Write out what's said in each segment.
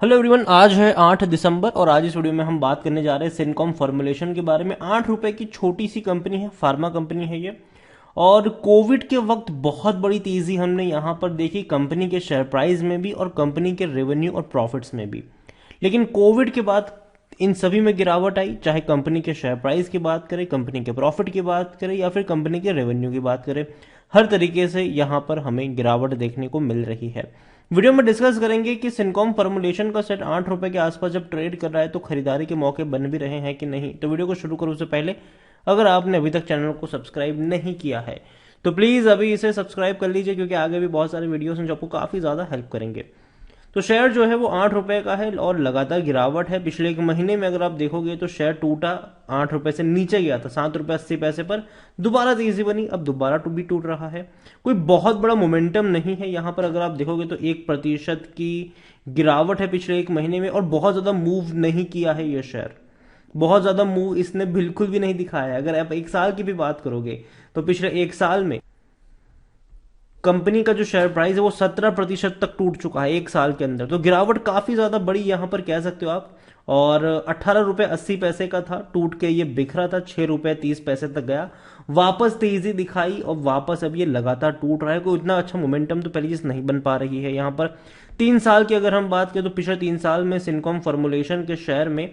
Hello everyone, आज है 8 दिसंबर और आज इस वीडियो में हम बात करने जा रहे हैं सिनकॉम फॉर्मुलेशन के बारे में। 8 रुपए की छोटी सी कंपनी है, फार्मा कंपनी है ये। और कोविड के वक्त बहुत बड़ी तेजी हमने यहाँ पर देखी, कंपनी के शेयर प्राइस में भी और कंपनी के रेवेन्यू और प्रॉफिट्स में भी। लेकिन कोविड के बाद इन सभी में गिरावट आई, चाहे कंपनी के शेयर प्राइस की बात करें, कंपनी के प्रॉफिट की बात करें या फिर कंपनी के रेवेन्यू की बात करें। हर तरीके से यहाँ पर हमें गिरावट देखने को मिल रही है। वीडियो में डिस्कस करेंगे कि सिनकॉम फॉर्मुलेशन का सेट 8 रुपए के आसपास जब ट्रेड कर रहा है तो खरीदारी के मौके बन भी रहे हैं कि नहीं। तो वीडियो को शुरू करो उससे पहले अगर आपने अभी तक चैनल को सब्सक्राइब नहीं किया है तो प्लीज अभी इसे सब्सक्राइब कर लीजिए, क्योंकि आगे भी बहुत सारे वीडियोस हैं जो आपको काफी ज्यादा हेल्प करेंगे। तो शेयर जो है वो 8 रुपए का है और लगातार गिरावट है। पिछले एक महीने में अगर आप देखोगे तो शेयर टूटा, 8 रुपए से नीचे गया था 7 रुपए 80 पैसे पर, दोबारा तेजी बनी, अब दोबारा भी टूट रहा है। कोई बहुत बड़ा मोमेंटम नहीं है यहाँ पर। अगर आप देखोगे तो 1% की गिरावट है पिछले एक महीने में और बहुत ज्यादा मूव नहीं किया है ये शेयर। बहुत ज्यादा मूव इसने बिल्कुल भी नहीं दिखाया है। अगर आप एक साल की भी बात करोगे तो पिछले एक साल में कंपनी का जो शेयर प्राइस है वो 17% तक टूट चुका है एक साल के अंदर। तो गिरावट काफी ज्यादा बड़ी यहां पर कह सकते हो आप। और 18 रुपए 80 पैसे का था, टूट के ये बिखरा था, 6 रुपए 30 पैसे तक गया, वापस तेजी दिखाई और वापस अब ये लगातार टूट रहा है। कोई इतना अच्छा मोमेंटम तो पहली चीज नहीं बन पा रही है यहाँ पर। 3 साल की अगर हम बात करें तो पिछले 3 साल में सिनकॉम फॉर्मुलेशन के शेयर में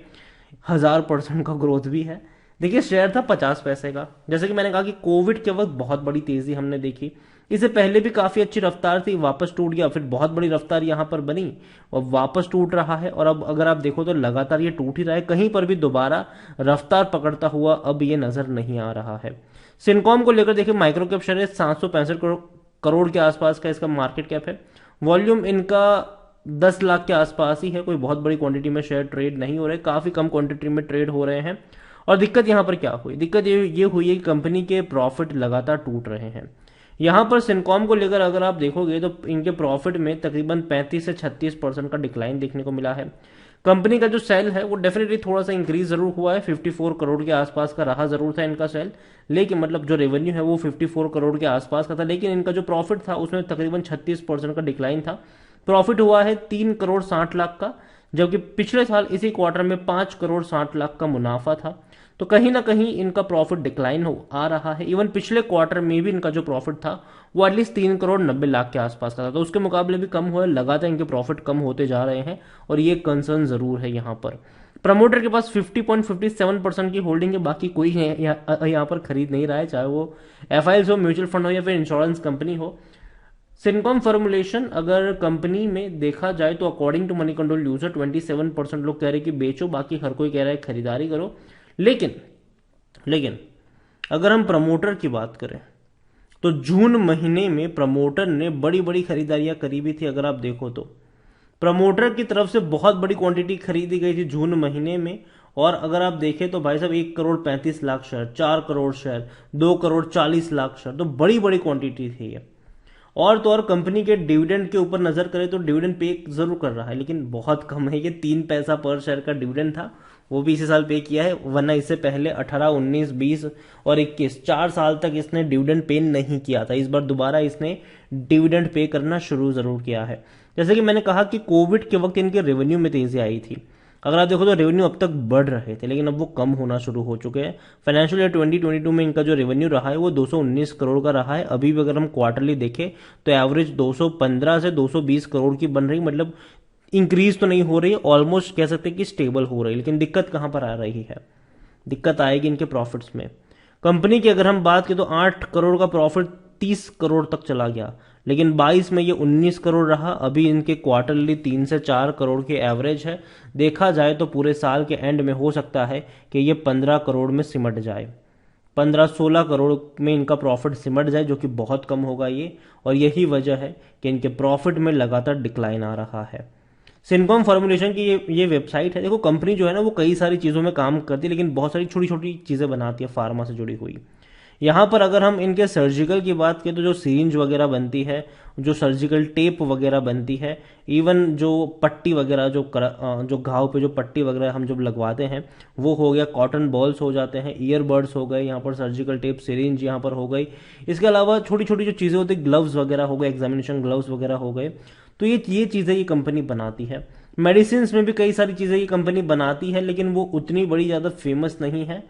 1000% का ग्रोथ भी है। देखिए, शेयर था 50 पैसे का। जैसे कि मैंने कहा कि कोविड के वक्त बहुत बड़ी तेजी हमने देखी, इससे पहले भी काफी अच्छी रफ्तार थी, वापस टूट गया, फिर बहुत बड़ी रफ्तार यहां पर बनी और वापस टूट रहा है। और अब अगर आप देखो तो लगातार ये टूट ही रहा है, कहीं पर भी दोबारा रफ्तार पकड़ता हुआ अब ये नजर नहीं आ रहा है। सिनकॉम को लेकर देखिए, माइक्रो कैप शेयर 765 करोड़ के आसपास का इसका मार्केट कैप है। वॉल्यूम इनका 10 लाख के आसपास ही है। कोई बहुत बड़ी क्वांटिटी में शेयर ट्रेड नहीं हो रहे, काफी कम क्वांटिटी में ट्रेड हो रहे हैं। और दिक्कत यहां पर क्या हुई? दिक्कत ये हुई है कि कंपनी के प्रॉफिट लगातार टूट रहे हैं। यहां पर सिनकॉम को लेकर अगर आप देखोगे तो इनके प्रॉफिट में तकरीबन 35 से 36% का डिक्लाइन देखने को मिला है। कंपनी का जो सेल है वो डेफिनेटली थोड़ा सा इंक्रीज जरूर हुआ है, 54 करोड़ के आसपास का रहा जरूर था इनका सेल, लेकिन मतलब जो रेवेन्यू है वो 54 करोड़ के आसपास का था। लेकिन इनका जो प्रॉफिट था उसमें तकरीबन 36% का डिक्लाइन था। प्रॉफिट हुआ है 3 करोड़ 60 लाख का, जबकि पिछले साल इसी क्वार्टर में 5 करोड़ 60 लाख का मुनाफा था। तो कहीं ना कहीं इनका प्रॉफिट डिक्लाइन हो आ रहा है। इवन पिछले क्वार्टर में भी इनका जो प्रॉफिट था वो एटलीस्ट 3 करोड़ 90 लाख के आसपास का था, तो उसके मुकाबले भी कम हुआ है। लगातार इनके प्रॉफिट कम होते जा रहे हैं और ये कंसर्न जरूर है यहाँ पर। प्रमोटर के पास 50.57% की होल्डिंग है, बाकी कोई यहाँ पर खरीद नहीं रहा है, चाहे वो एफआईएल्स हो, म्यूचुअल फंड हो या फिर इंश्योरेंस कंपनी हो। सिनकॉम फॉर्मुलेशन अगर कंपनी में देखा जाए तो according to Moneycontrol user 27% लोग कह रहे हैं कि बेचो, बाकी हर कोई कह रहा है खरीदारी करो। लेकिन लेकिन अगर हम प्रमोटर की बात करें तो जून महीने में प्रमोटर ने बड़ी बड़ी खरीदारियां करी भी थी। अगर आप देखो तो प्रमोटर की तरफ से बहुत बड़ी क्वांटिटी खरीदी गई थी जून महीने में। और अगर आप देखें तो भाई साहब 1 crore 35 lakh share, 4 crore share, 2 crore 40 lakh share, तो बड़ी बड़ी क्वांटिटी थी ये। और तो और कंपनी के डिविडेंड के ऊपर नजर करें तो डिविडेंड पे जरूर कर रहा है, लेकिन बहुत कम है। ये 3 पैसा पर शेयर का डिविडेंड था, वो भी इसी साल पे किया है, वरना इससे पहले 18, 19, 20 और 21 4 साल तक इसने डिविडेंड पे नहीं किया था। इस बार दोबारा इसने डिविडेंड पे करना शुरू जरूर किया है। जैसे कि मैंने कहा कि कोविड के वक्त इनके रेवेन्यू में तेजी आई थी। अगर आप देखो तो रेवेन्यू अब तक बढ़ रहे थे, लेकिन अब वो कम होना शुरू हो चुके हैं। फाइनेंशियल ईयर 2022 में इनका जो रेवेन्यू रहा है वो 219 करोड़ का रहा है। अभी भी अगर हम क्वार्टरली देखें तो एवरेज 215 से 220 करोड़ की बन रही, मतलब इंक्रीज तो नहीं हो रही, ऑलमोस्ट कह सकते हैं कि स्टेबल हो रही। लेकिन दिक्कत कहां पर आ रही है? दिक्कत आएगी इनके प्रॉफिट्स में। कंपनी की अगर हम बात करें तो 8 करोड़ का प्रॉफिट 30 करोड़ तक चला गया, लेकिन 22 में ये 19 करोड़ रहा। अभी इनके क्वार्टरली 3 से 4 करोड़ के एवरेज है। देखा जाए तो पूरे साल के एंड में हो सकता है कि ये 15 करोड़ में सिमट जाए, 15-16 करोड़ में इनका प्रॉफिट सिमट जाए, जो कि बहुत कम होगा ये। और यही वजह है कि इनके प्रॉफिट में लगातार डिक्लाइन आ रहा है। सिनकॉम फॉर्मुलेशन की ये वेबसाइट है। देखो, कंपनी जो है ना वो कई सारी चीज़ों में काम करती है, लेकिन बहुत सारी छोटी छोटी चीज़ें बनाती है फार्मा से जुड़ी हुई। यहाँ पर अगर हम इनके सर्जिकल की बात करें तो जो सीरिंज वगैरह बनती है, जो सर्जिकल टेप वगैरह बनती है, इवन जो पट्टी वगैरह जो घाव पे जो पट्टी वगैरह हम जब लगवाते हैं वो हो गया, कॉटन बॉल्स हो जाते हैं, ईयरबड्स हो गए, यहाँ पर सर्जिकल टेप, सिरिंज यहाँ पर हो गई। इसके अलावा छोटी छोटी जो चीज़ें होती है, ग्लव्स वगैरह हो गए, एग्जामिनेशन ग्लव्स वगैरह हो गए। तो ये चीज़ें ये कंपनी बनाती है। मेडिसिन में भी कई सारी चीज़ें ये कंपनी बनाती है, लेकिन वो उतनी बड़ी ज़्यादा फेमस नहीं है।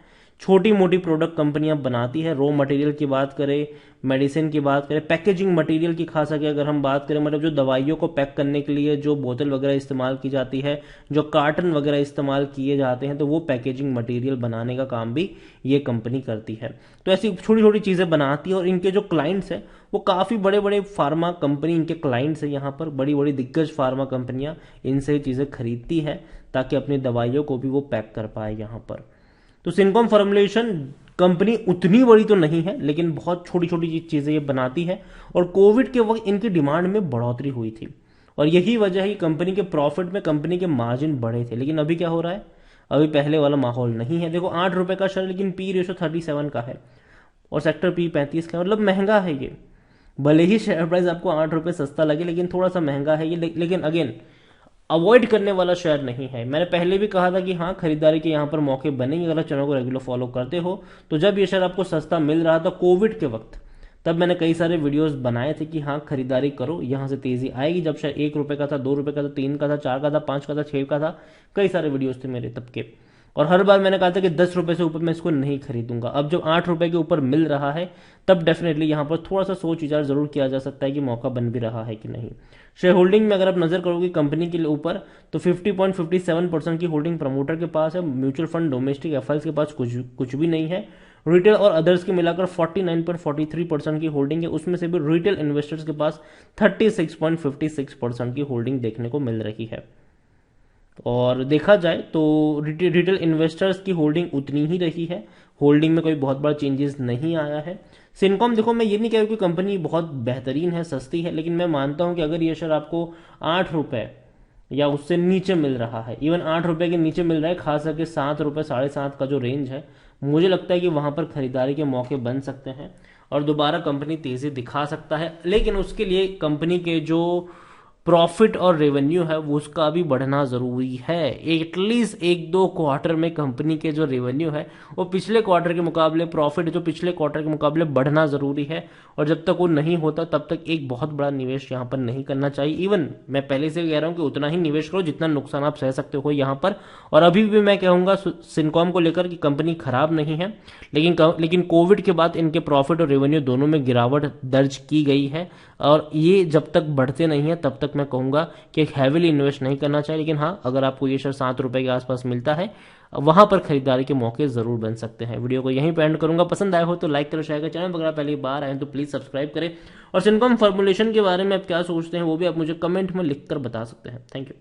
छोटी मोटी प्रोडक्ट कंपनियां बनाती है। रॉ मटेरियल की बात करें, मेडिसिन की बात करें, पैकेजिंग मटेरियल की खास करके अगर हम बात करें, मतलब जो दवाइयों को पैक करने के लिए जो बोतल वगैरह इस्तेमाल की जाती है, जो कार्टन वगैरह इस्तेमाल किए जाते हैं, तो वो पैकेजिंग मटेरियल बनाने का काम भी ये कंपनी करती है। तो ऐसी छोटी छोटी चीज़ें बनाती है और इनके जो क्लाइंट्स हैं वो काफ़ी बड़े बड़े फार्मा कंपनी इनके क्लाइंट्स हैं। यहाँ पर बड़ी बड़ी दिग्गज फार्मा कंपनियां इनसे चीज़ें खरीदती है ताकि अपनी दवाइयों को भी वो पैक कर पाए यहाँ पर। तो सिनकॉम फॉर्मुलेशन कंपनी उतनी बड़ी तो नहीं है, लेकिन बहुत छोटी छोटी चीज़ें ये बनाती है और कोविड के वक्त इनकी डिमांड में बढ़ोतरी हुई थी और यही वजह है कंपनी के प्रॉफिट में कंपनी के मार्जिन बढ़े थे। लेकिन अभी क्या हो रहा है, अभी पहले वाला माहौल नहीं है। देखो 8 रुपए का शेयर, लेकिन पी रेशो 37 का है और सेक्टर पी 35 का, मतलब महंगा है ये। भले ही शेयर प्राइस आपको 8 रुपए सस्ता लगे, लेकिन थोड़ा सा महंगा है ये। लेकिन अगेन अवॉइड करने वाला शेयर नहीं है। मैंने पहले भी कहा था कि हाँ, खरीदारी के यहाँ पर मौके बनेंगे अगर चैनल को रेगुलर फॉलो करते हो। तो जब ये शेयर आपको सस्ता मिल रहा था कोविड के वक्त, तब मैंने कई सारे वीडियोस बनाए थे कि हाँ खरीदारी करो, यहाँ से तेजी आएगी। जब शेयर 1 रुपए का था, 2 रुपए का था, 3 का था, 4 का था, 5 का था, 6 का था, कई सारे वीडियोस थे मेरे तब के। और हर बार मैंने कहा था कि 10 रुपए से ऊपर मैं इसको नहीं खरीदूंगा। अब जब 8 रुपए के ऊपर मिल रहा है, तब डेफिनेटली यहाँ पर थोड़ा सा सोच विचार जरूर किया जा सकता है कि मौका बन भी रहा है कि नहीं। शेयर होल्डिंग में अगर आप नजर करोगे कंपनी के ऊपर, तो 50.57% की होल्डिंग प्रमोटर के पास है। म्यूचुअल फंड, डोमेस्टिक एफआईज के पास कुछ भी नहीं है। रिटेल और अदर्स के मिलाकर 49.43% की होल्डिंग है। उसमें से भी रिटेल इन्वेस्टर्स के पास 36.56% की होल्डिंग देखने को मिल रही है। और देखा जाए तो रिटेल इन्वेस्टर्स की होल्डिंग उतनी ही रही है, होल्डिंग में कोई बहुत बड़ा चेंजेस नहीं आया है। सिनकॉम, देखो मैं ये नहीं कह रहा कि कंपनी बहुत बेहतरीन है, सस्ती है, लेकिन मैं मानता हूं कि अगर ये शेयर आपको 8 रुपए या उससे नीचे मिल रहा है, इवन 8 रुपए के नीचे मिल रहा है, खास करके 7 रुपए 7.5 का जो रेंज है, मुझे लगता है कि वहां पर खरीदारी के मौके बन सकते हैं और दोबारा कंपनी तेजी दिखा सकता है। लेकिन उसके लिए कंपनी के जो प्रॉफिट और रेवेन्यू है वो उसका भी बढ़ना जरूरी है। एटलीस्ट 1-2 क्वार्टर में कंपनी के जो रेवेन्यू है वो पिछले क्वार्टर के मुकाबले, प्रॉफिट जो पिछले क्वार्टर के मुकाबले बढ़ना जरूरी है। और जब तक वो नहीं होता तब तक एक बहुत बड़ा निवेश यहाँ पर नहीं करना चाहिए। इवन मैं पहले से कह रहा हूँ कि उतना ही निवेश करो जितना नुकसान आप सह सकते हो यहाँ पर। और अभी भी मैं कहूंगा सिनकॉम को लेकर कि कंपनी खराब नहीं है, लेकिन कोविड के बाद इनके प्रॉफिट और रेवेन्यू दोनों में गिरावट दर्ज की गई है और ये जब तक बढ़ते नहीं है तब तक मैं कहूंगा कि हैवीली इन्वेस्ट नहीं करना चाहिए। लेकिन हाँ, अगर आपको ये शेयर 7 रुपए के आसपास मिलता है, वहां पर खरीदारी के मौके जरूर बन सकते हैं। वीडियो को यहीं पे एंड करूंगा। पसंद आया हो तो लाइक करो, शेयर करो। चैनल पर अगर पहली बार आए तो प्लीज सब्सक्राइब करें और सिनकॉम फॉर्मुलेशन के बारे में आप क्या सोचते हैं वो भी आप मुझे कमेंट में लिखकर बता सकते हैं। Thank you.